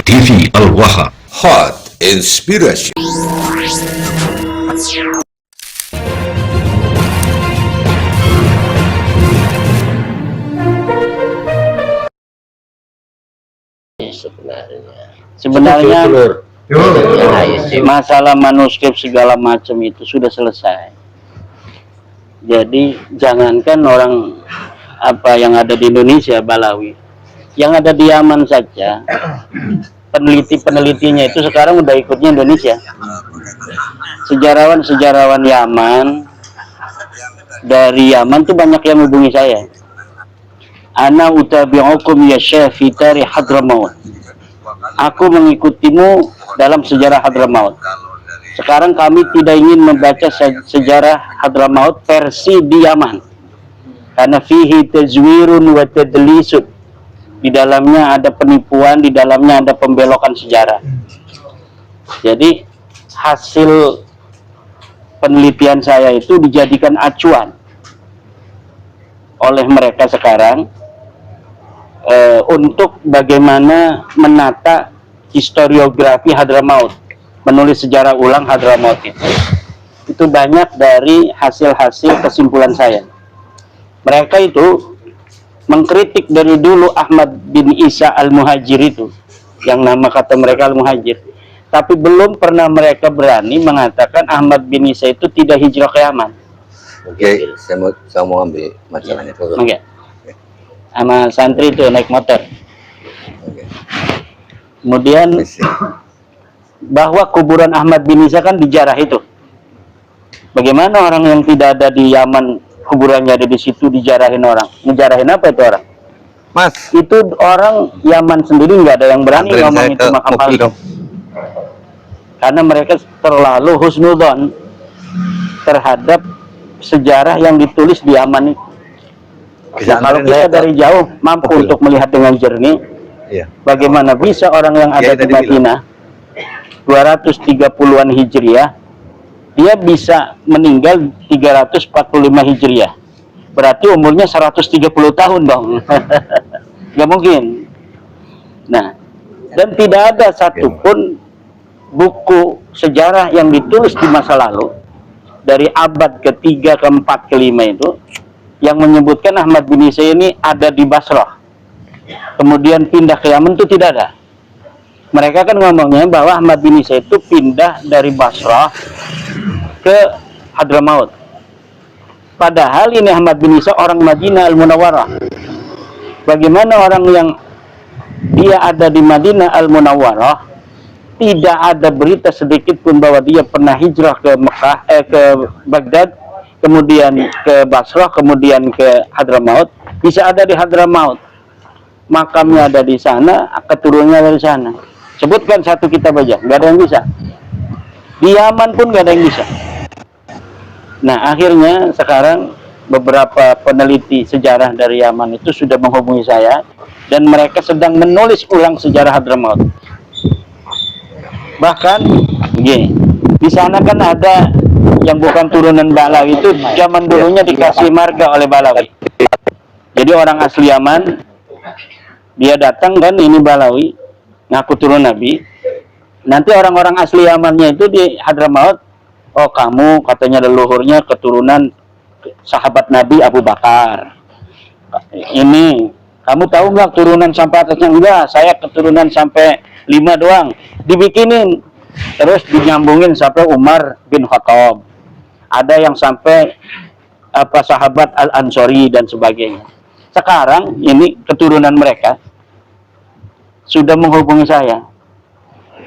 TV Al-Wahab. Hot Inspiration. Sebenarnya masalah manuskrip segala macam itu sudah selesai. Jadi jangankan orang apa yang ada di Indonesia, Balawi, yang ada di Yaman saja, penelitinya itu sekarang udah ikutnya Indonesia. Sejarawan Yaman, dari Yaman tuh banyak yang hubungi saya. Ana utabi'ukum ya syekh fi tarikh Hadramaut. Aku mengikutimu dalam sejarah Hadramaut. Sekarang kami tidak ingin membaca sejarah Hadramaut versi di Yaman, karena fihi tazwirun wa tadlisud. Di dalamnya ada penipuan, di dalamnya ada pembelokan sejarah. Jadi hasil penelitian saya itu dijadikan acuan oleh mereka sekarang untuk bagaimana menata historiografi Hadramaut, menulis sejarah ulang Hadramaut itu banyak dari hasil-hasil kesimpulan saya. Mereka itu mengkritik dari dulu Ahmad bin Isa Al-Muhajir itu, yang nama kata mereka Al-Muhajir, tapi belum pernah mereka berani mengatakan Ahmad bin Isa itu tidak hijrah ke Yaman. Oke, saya mau ambil masalahnya dulu. Oke. Sama santri itu naik motor. Kemudian bahwa kuburan Ahmad bin Isa kan dijarah itu. Bagaimana orang yang tidak ada di Yaman kuburannya ada di situ dijarahin orang? Ngejarahin apa itu orang? Mas, itu orang Yaman sendiri nggak ada yang berani ngomong itu makam palsu. Karena mereka terlalu husnudzon terhadap sejarah yang ditulis di Yaman itu. Kalau kita dari jauh mampu untuk melihat dengan jernih, bagaimana bisa orang yang ada di Madinah 230-an Hijriah, dia bisa meninggal 345 Hijriah. Berarti umurnya 130 tahun dong. Nggak mungkin. Nah, dan tidak ada satupun buku sejarah yang ditulis di masa lalu dari abad ke-3, ke-4, ke-5 itu yang menyebutkan Ahmad bin Isa ini ada di Basrah, kemudian pindah ke Yaman, itu tidak ada. Mereka kan ngomongnya bahwa Ahmad bin Isa itu pindah dari Basrah ke Hadramaut. Padahal ini Ahmad bin Isa orang Madinah Al-Munawwarah. Bagaimana orang yang dia ada di Madinah Al-Munawwarah tidak ada berita sedikit pun bahwa dia pernah hijrah ke Mekah, ke Baghdad, kemudian ke Basrah, kemudian ke Hadramaut, bisa ada di Hadramaut, makamnya ada di sana, keturunannya ada di sana. Sebutkan satu kitab aja, nggak ada yang bisa. Di Yaman pun nggak ada yang bisa. Nah, akhirnya sekarang beberapa peneliti sejarah dari Yaman itu sudah menghubungi saya, dan mereka sedang menulis ulang sejarah Hadramaut. Bahkan, gini, di sana kan ada yang bukan turunan Balawi itu zaman dulunya dikasih marga oleh Balawi. Jadi orang asli Yaman, dia datang kan ini Balawi, ngaku turun Nabi. Nanti orang-orang asli Yamannya itu di Hadramaut, oh kamu katanya leluhurnya keturunan sahabat Nabi Abu Bakar. Ini, kamu tahu nggak turunan sampai atasnya? Enggak, saya keturunan sampai 5 doang. Dibikinin, terus dinyambungin sampai Umar bin Khattab. Ada yang sampai apa sahabat Al-Ansori dan sebagainya. Sekarang ini keturunan mereka sudah menghubungi saya.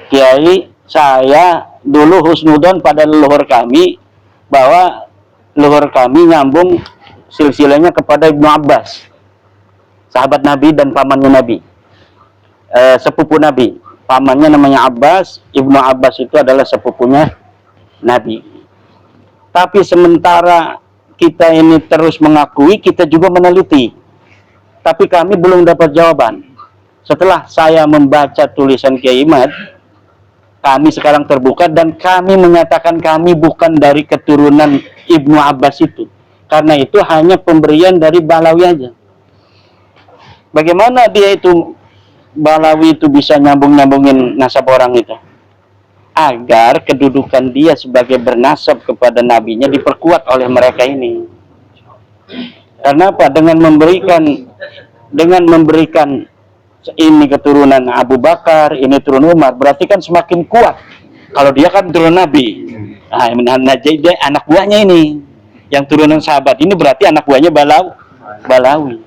Kiai, saya dulu husnudon pada leluhur kami bahwa leluhur kami nyambung silsilahnya kepada Ibnu Abbas, sahabat Nabi dan pamannya Nabi, sepupu Nabi. Pamannya namanya Abbas, Ibnu Abbas itu adalah sepupunya Nabi. Tapi sementara kita ini terus mengakui, kita juga meneliti, tapi kami belum dapat jawaban. Setelah saya membaca tulisan Kiai Imad, kami sekarang terbuka dan kami menyatakan kami bukan dari keturunan Ibnu Abbas itu, karena itu hanya pemberian dari Balawi aja. Bagaimana dia itu Balawi itu bisa nyambung-nyambungin nasab orang itu? Agar kedudukan dia sebagai bernasab kepada nabinya diperkuat oleh mereka ini. Karena apa? Dengan memberikan ini keturunan Abu Bakar, ini turun Umar, berarti kan semakin kuat. Kalau dia kan turun Nabi. Nah, jadi anak buahnya ini yang turunan sahabat ini berarti anak buahnya Balawi.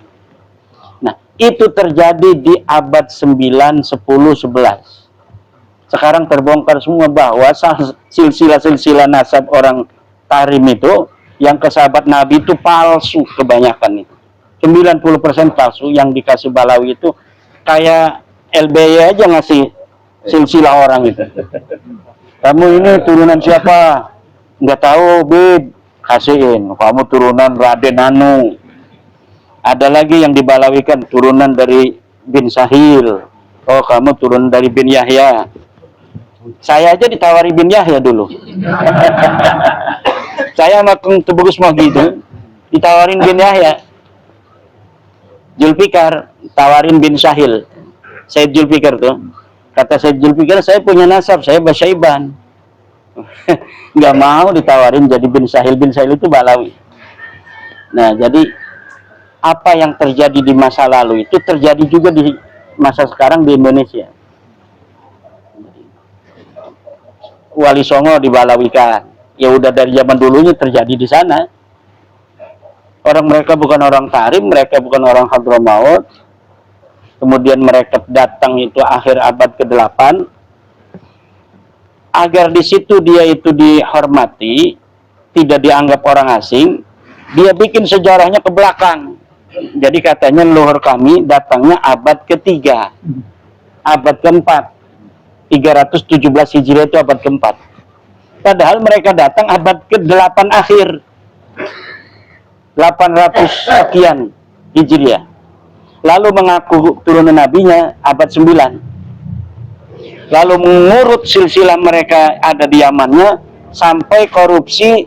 Nah, itu terjadi di abad 9, 10, 11. Sekarang terbongkar semua bahwa silsilah nasab orang Tarim itu yang ke sahabat Nabi itu palsu kebanyakan itu. 90% palsu. Yang dikasih Balawi itu kayak LBY aja ngasih silsilah orang itu. Kamu ini turunan siapa? Nggak tahu, Bib. Kasihin. Kamu turunan Raden Anu. Ada lagi yang dibalawikan turunan dari bin Sahil. Oh, kamu turun dari bin Yahya. Saya aja ditawari bin Yahya dulu. Saya sama Kang Tebugus mau gitu, ditawarin bin Yahya. Julfikar tawarin bin Sahil. Said Julfikar tuh. Kata Said Julfikar, saya punya nasab, saya Basyaiban. Nggak mau ditawarin jadi bin Sahil. Bin Sahil itu Balawi. Nah, jadi apa yang terjadi di masa lalu itu terjadi juga di masa sekarang di Indonesia. Wali Songo dibalawikan. Ya udah dari zaman dulunya terjadi di sana. Orang mereka bukan orang Tarim, mereka bukan orang Hadramaut. Kemudian mereka datang itu akhir abad ke-8. Agar di situ dia itu dihormati, tidak dianggap orang asing, dia bikin sejarahnya ke belakang. Jadi katanya leluhur kami datangnya abad ke-3, abad ke-4, 317 Hijriah itu abad ke-4. Padahal mereka datang abad ke-8 akhir, 800 sekian Hijriah. Lalu mengaku turunan nabinya abad 9. Lalu mengurut silsilah mereka ada di Yamannya sampai korupsi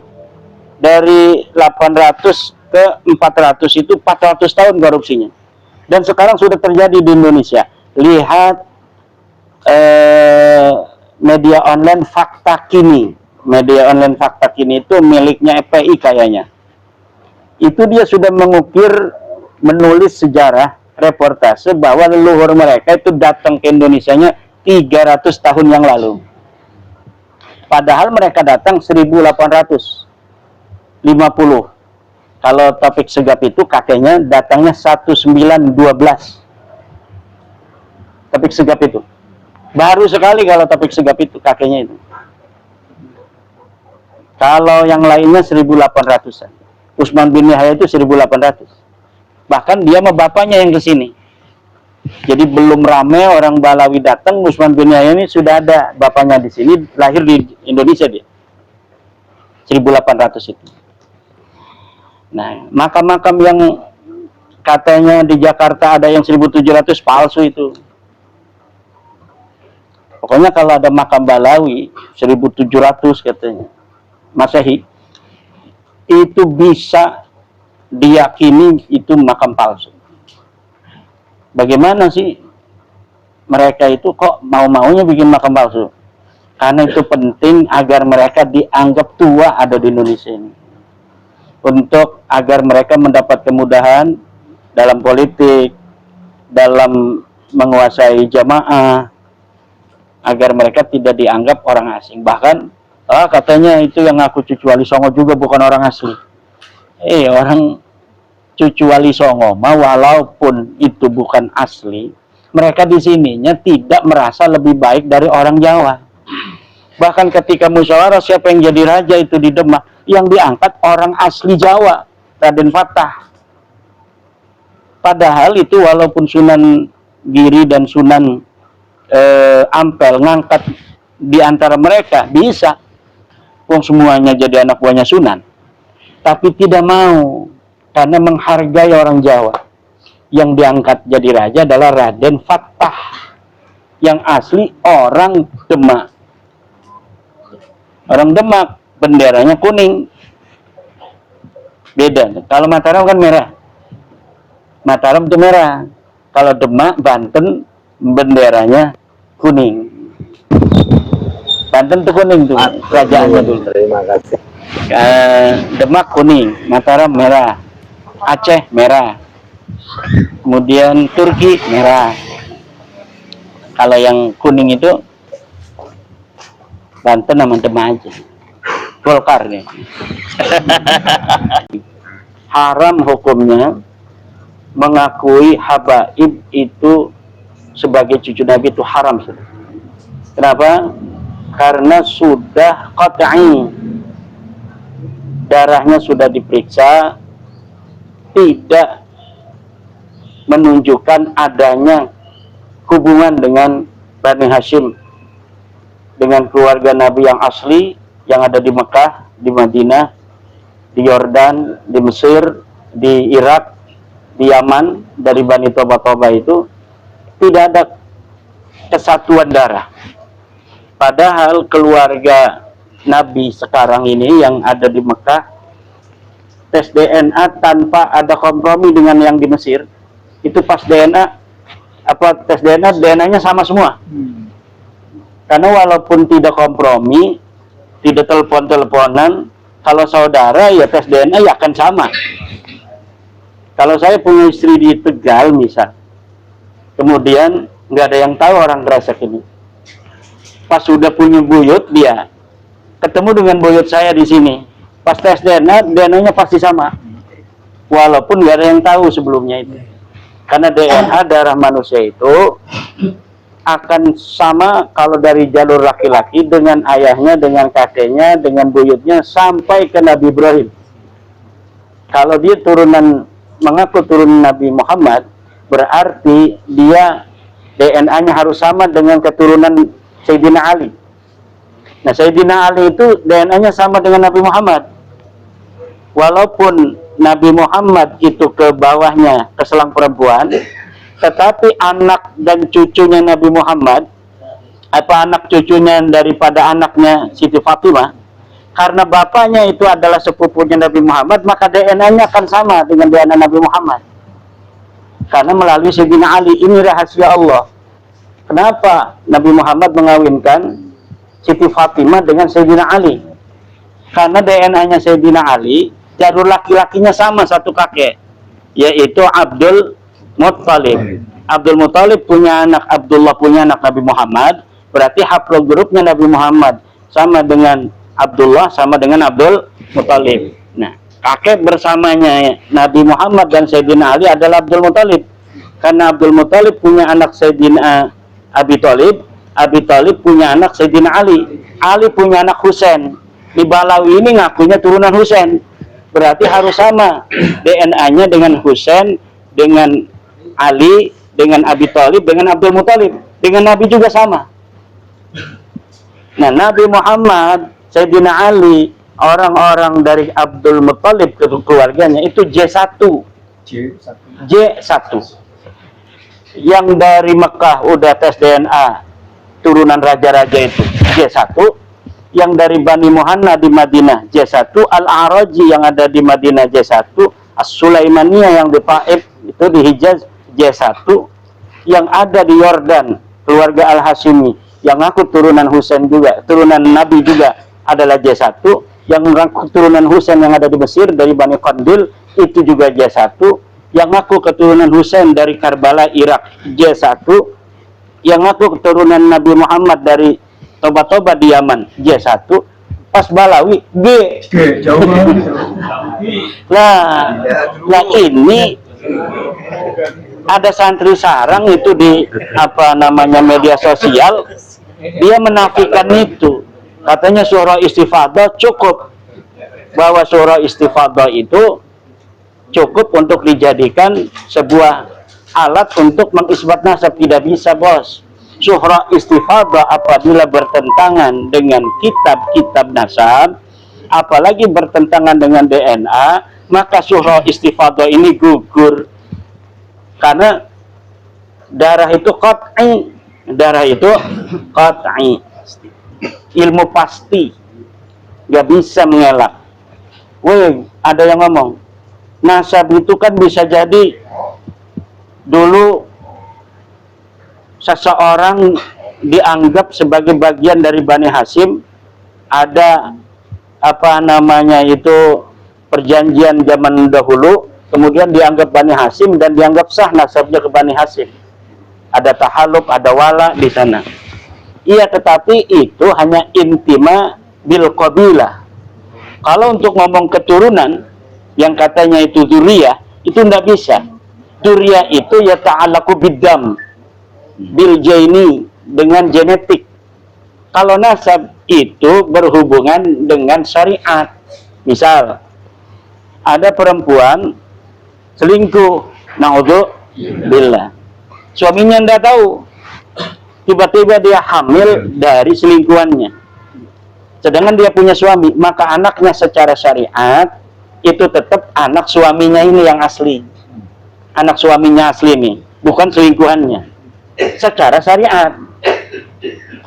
dari 800 ke 400 itu 400 tahun korupsinya. Dan sekarang sudah terjadi di Indonesia. Lihat media online Fakta Kini. Media online Fakta Kini itu miliknya FPI kayaknya. Itu dia sudah mengukir, menulis sejarah reportase bahwa leluhur mereka itu datang ke Indonesianya 300 tahun yang lalu. Padahal mereka datang 1850. Kalau Taufik Segaf itu kakeknya datangnya 1912. Taufik Segaf itu. Baru sekali kalau Taufik Segaf itu kakeknya itu. Kalau yang lainnya 1800-an. Utsman bin Yahya itu 1800. Bahkan dia sama bapaknya yang ke sini. Jadi belum rame orang Balawi datang, Utsman bin Yahya ini sudah ada bapaknya di sini, lahir di Indonesia dia. 1800 itu. Nah, makam-makam yang katanya di Jakarta ada yang 1700 palsu itu. Pokoknya kalau ada makam Balawi 1700 katanya Masehi, itu bisa diyakini itu makam palsu. Bagaimana sih mereka itu kok mau-maunya bikin makam palsu? Karena itu penting agar mereka dianggap tua ada di Indonesia ini. Untuk agar mereka mendapat kemudahan dalam politik, dalam menguasai jamaah, agar mereka tidak dianggap orang asing. Bahkan katanya itu yang ngaku cucu Wali Songo juga bukan orang asli. Orang cucu Wali Songo walaupun itu bukan asli, mereka di sininya tidak merasa lebih baik dari orang Jawa. Bahkan ketika musyawarah siapa yang jadi raja itu di Demak, yang diangkat orang asli Jawa, Raden Fatah. Padahal itu walaupun Sunan Giri dan Sunan Ampel ngangkat di antara mereka bisa, semuanya jadi anak buahnya Sunan, tapi tidak mau karena menghargai orang Jawa. Yang diangkat jadi raja adalah Raden Fatah, yang asli orang Demak. Orang Demak benderanya kuning. Beda. Kalau Mataram kan merah. Mataram itu merah. Kalau Demak, Banten, benderanya kuning. Banten tuh kuning tuh kerajaannya dulu. Terima kasih. Demak kuning, Mataram merah, Aceh merah, kemudian Turki merah. Kalau yang kuning itu Banten sama Demak aja. Golkar nih. Haram hukumnya mengakui habaib itu sebagai cucu Nabi itu haram. Kenapa? Karena sudah qat'i, darahnya sudah diperiksa, tidak menunjukkan adanya hubungan dengan Bani Hashim, dengan keluarga Nabi yang asli yang ada di Mekah, di Madinah, di Yordan, di Mesir, di Irak, di Yaman, dari Bani Toba itu tidak ada kesatuan darah. Padahal keluarga Nabi sekarang ini yang ada di Mekah tes DNA tanpa ada kompromi dengan yang di Mesir. Itu pas tes DNA-nya sama semua. Karena walaupun tidak kompromi, tidak telepon-teleponan, kalau saudara ya tes DNA ya akan sama. Kalau saya punya istri di Tegal misal, kemudian nggak ada yang tahu orang Gresik ini. Pas sudah punya buyut, dia ketemu dengan buyut saya di sini. Pas tes DNA, DNA-nya pasti sama. Walaupun nggak ada yang tahu sebelumnya itu. Karena DNA darah manusia itu akan sama kalau dari jalur laki-laki dengan ayahnya, dengan kakeknya, dengan buyutnya sampai ke Nabi Ibrahim. Kalau dia mengaku turunan Nabi Muhammad, berarti dia DNA-nya harus sama dengan keturunan Sayyidina Ali. Nah, Sayyidina Ali itu DNA-nya sama dengan Nabi Muhammad. Walaupun Nabi Muhammad itu ke bawahnya ke selang perempuan, tetapi anak dan cucunya Nabi Muhammad, anak cucunya daripada anaknya Siti Fatimah, karena bapaknya itu adalah sepupunya Nabi Muhammad, maka DNA-nya akan sama dengan DNA Nabi Muhammad. Karena melalui Sayyidina Ali. Ini rahasia Allah. Kenapa Nabi Muhammad mengawinkan Siti Fatimah dengan Sayyidina Ali? Karena DNA-nya Sayyidina Ali, jalur laki-lakinya sama satu kakek, yaitu Abdul Muttalib. Abdul Muttalib punya anak, Abdullah punya anak Nabi Muhammad, berarti haplogrupnya Nabi Muhammad sama dengan Abdullah, sama dengan Abdul Muttalib. Nah, kakek bersamanya Nabi Muhammad dan Sayyidina Ali adalah Abdul Muttalib. Karena Abdul Muttalib punya anak Sayyidina Abi Thalib, Abi Thalib punya anak Sayyidina Ali, Ali punya anak Husain. Di Balawi ini ngakunya turunan Husain, berarti harus sama DNA-nya dengan Husain, dengan Ali, dengan Abi Thalib, dengan Abdul Muttalib, dengan Nabi juga sama. Nah, Nabi Muhammad, Sayyidina Ali, orang-orang dari Abdul Muttalib keluarganya itu J1. Yang dari Mekah udah tes DNA turunan raja-raja itu J1. Yang dari Bani Muhanna di Madinah J1, Al-A'raji yang ada di Madinah J1, As-Sulaimaniyah yang di Taif itu di Hijaz J1, yang ada di Yordan keluarga Al-Hashimi yang ngaku turunan Husain juga, turunan Nabi juga adalah J1, yang ngaku turunan Husain yang ada di Mesir dari Bani Qandil itu juga J1, yang ngaku keturunan Husain dari Karbala Irak J1, yang ngaku keturunan Nabi Muhammad dari Toba di Yaman J1, pas Balawi G. Jauh Nah ini ada santri sarang itu di media sosial, dia menafikan itu, katanya surah istifadah cukup, bahwa surah istifadah itu cukup untuk dijadikan sebuah alat untuk mengisbat nasab. Tidak bisa, bos. Surah istifadah apabila bertentangan dengan kitab-kitab nasab, apalagi bertentangan dengan DNA, maka surah istifadah ini gugur. Karena darah itu qat'i, ilmu pasti, nggak bisa mengelak. Woi, ada yang ngomong nasab itu kan bisa jadi dulu seseorang dianggap sebagai bagian dari Bani Hasyim, ada apa namanya itu perjanjian zaman dahulu, kemudian dianggap Bani Hasyim dan dianggap sah nasabnya ke Bani Hasyim. Ada tahaluf, ada wala di sana. Iya, tetapi itu hanya intima bil qabilah. Kalau untuk ngomong keturunan yang katanya itu dzurriyah, itu tidak bisa. Dzurriyah itu ya ta'allaqu biddam, bil jaini, dengan genetik. Kalau nasab itu berhubungan dengan syariat. Misal ada perempuan selingkuh, naudzubillah, suaminya tidak tahu, tiba-tiba dia hamil dari selingkuhannya, sedangkan dia punya suami, maka anaknya secara syariat itu tetap anak suaminya ini yang asli, anak suaminya asli ini, bukan selingkuhannya secara syariat.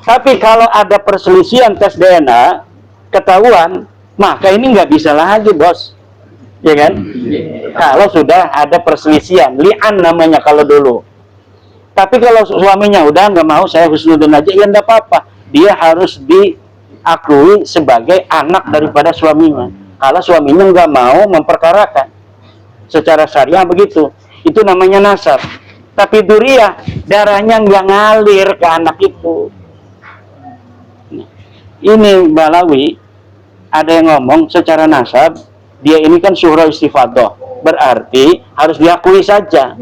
Tapi kalau ada perselisihan tes DNA ketahuan, maka ini nggak bisa lagi, bos, ya kan? Kalau sudah ada perselisihan, li'an namanya kalau dulu. Tapi kalau suaminya udah nggak mau, saya husnudon aja, ya nggak apa-apa. Dia harus diakui sebagai anak daripada suaminya. Kalau suaminya nggak mau memperkarakan, secara syariah begitu. Itu namanya nasab. Tapi dzurriyah, darahnya nggak ngalir ke anak itu. Ini Balawi ada yang ngomong secara nasab, dia ini kan syuhra istifadah, berarti harus diakui saja.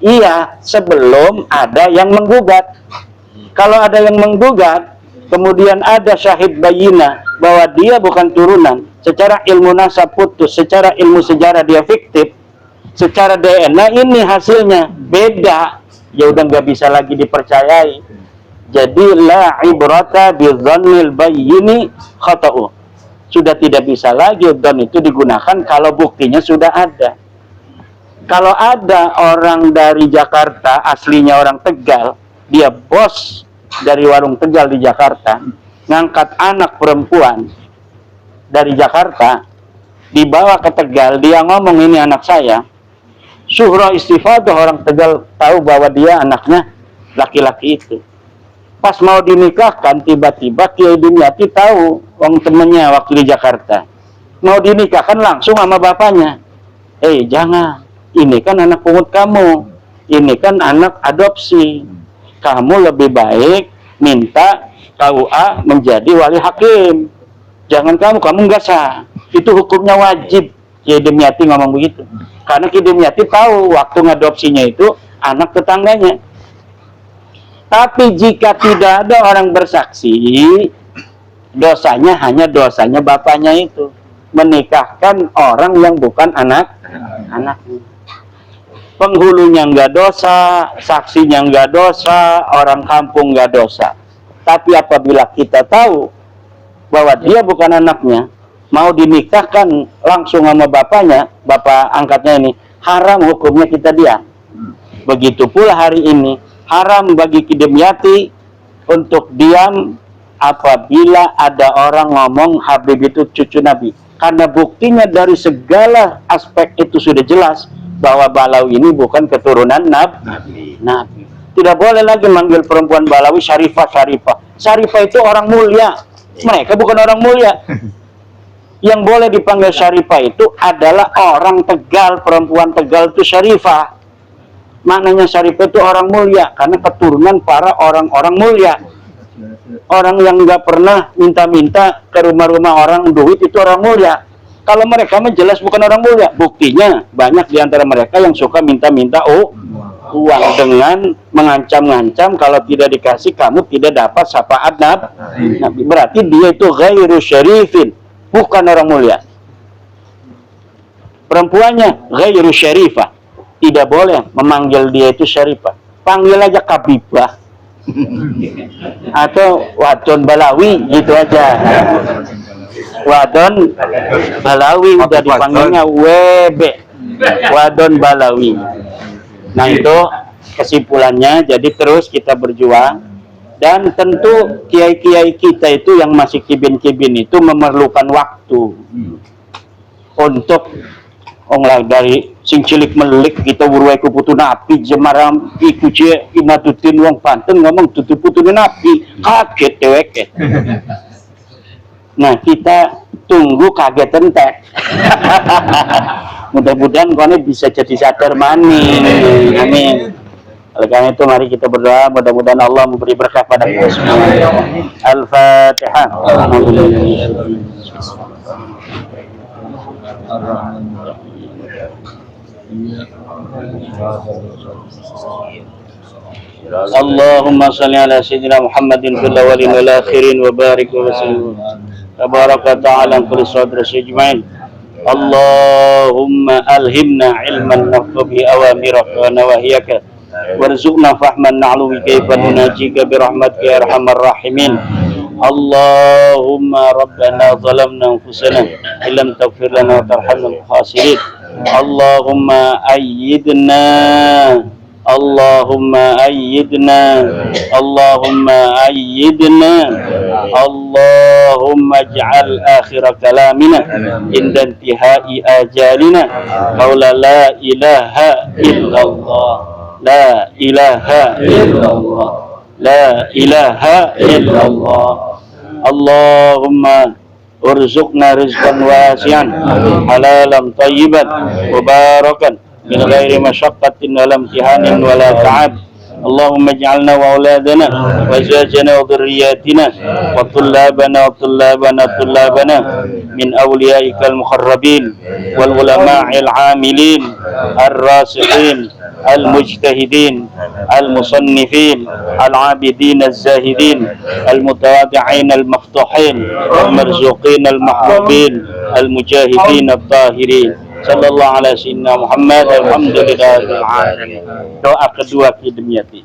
Iya, sebelum ada yang menggugat. Kalau ada yang menggugat, kemudian ada syahid bayina bahwa dia bukan turunan, secara ilmu nasab putus, secara ilmu sejarah dia fiktif, secara DNA ini hasilnya beda, ya udah nggak bisa lagi dipercayai. Jadi la ibrata bi dzannil bayyini khata'u. Sudah tidak bisa lagi dzan itu digunakan kalau buktinya sudah ada. Kalau ada orang dari Jakarta, aslinya orang Tegal, dia bos dari warung Tegal di Jakarta, ngangkat anak perempuan dari Jakarta, dibawa ke Tegal, dia ngomong ini anak saya, syuhra istifadah, orang Tegal tahu bahwa dia anaknya laki-laki itu. Pas mau dinikahkan, tiba-tiba Kiai Dimyati tahu, orang temennya waktu di Jakarta, mau dinikahkan langsung sama bapaknya. Jangan, ini kan anak pungut kamu, ini kan anak adopsi, kamu lebih baik minta KUA menjadi wali hakim, jangan kamu nggak sah, itu hukumnya wajib. Kiai Dimyati ngomong begitu, karena Kiai Dimyati tahu waktu ngadopsinya itu anak tetangganya. Tapi jika tidak ada orang bersaksi, dosanya hanya dosanya bapaknya itu, menikahkan orang yang bukan anaknya. Penghulunya nggak dosa, saksinya nggak dosa, orang kampung nggak dosa. Tapi apabila kita tahu bahwa dia bukan anaknya, mau dinikahkan langsung sama bapaknya, bapak angkatnya ini, haram hukumnya kita diam. Begitu pula hari ini, haram bagi Ki Dimyati untuk diam apabila ada orang ngomong Habib itu cucu Nabi. Karena buktinya dari segala aspek itu sudah jelas bahwa Balawi ini bukan keturunan Nabi. Tidak boleh lagi manggil perempuan Balawi Syarifah. Syarifah itu orang mulia. Mereka bukan orang mulia. Yang boleh dipanggil Syarifah itu adalah orang Tegal, perempuan Tegal itu Syarifah. Maknanya Syarifah itu orang mulia, karena keturunan para orang-orang mulia. Orang yang nggak pernah minta-minta ke rumah-rumah orang duit itu orang mulia. Kalau mereka jelas bukan orang mulia. Buktinya banyak di antara mereka yang suka minta-minta uang dengan mengancam-ngancam, kalau tidak dikasih kamu tidak dapat syafaat Nabi. Berarti dia itu ghairu syarifin, bukan orang mulia. Perempuannya ghairu syarifah, tidak boleh memanggil dia itu Syarifah. Panggil aja Kabibah atau Wadon Balawi, gitu aja. Wadon Balawi udah dipanggilnya WB, Wadon Balawi. Nah itu kesimpulannya. Jadi terus kita berjuang, dan tentu kiai-kiai kita itu yang masih kibin-kibin itu memerlukan waktu untuk dari sing cilik melik kita buruai ku putu napi jemaram iku cie imatutin wong Banten ngomong tutu putu napi kaget dewek. Nah kita tunggu kaget entek. Mudah-mudahan kau bisa jadi sadar maning. Amin. Oleh karena itu mari kita berdoa mudah-mudahan Allah memberi berkah pada kita semua. Al-Fatihah. Allahumma salli ala sayyidina Muhammadin fil awwalin wal akhirin wa barik wa sallim. Tabaraka ta'ala kulli sadri ajma'in. Allahumma alhimna ilman naf'u bi awamiraka wa nawahiyaka warzuqna fahman na'lumi kaifa nunajika bi rahmatika ya arhamar rahimin. Allahumma rabbana zalamna anfusana illam taghfir lana wa tarhamna khasirin. Allahumma ayyidna Allahumma ayyidna Allahumma ayyidna Allahumma ij'al akhir kalamina inda intihai ajalina qaula la ilaha illallah la ilaha illallah la ilaha illallah. Allahumma urzuqna rizqan wasi'an halalan tayyiban mubarakan min ghairi masyaqqatin wala imtihanin wala ta'ab. Allahumma ij'alna wa auladana wa azwajana wa dhurriyyatina wa tullabana min awliyaika al-muqarrabin wal ulama'il 'amilin ar-rasihin al-mujtahidin al-musannifin al-'abidin az-zahidin al-mutawadi'in al-maftuhin al-marzuqin al-mahbubin al-mujahidin at-tahirin. Sallallahu ala sayyidina Muhammad alhamdulillahil alamin. Doa kedua ki demiati.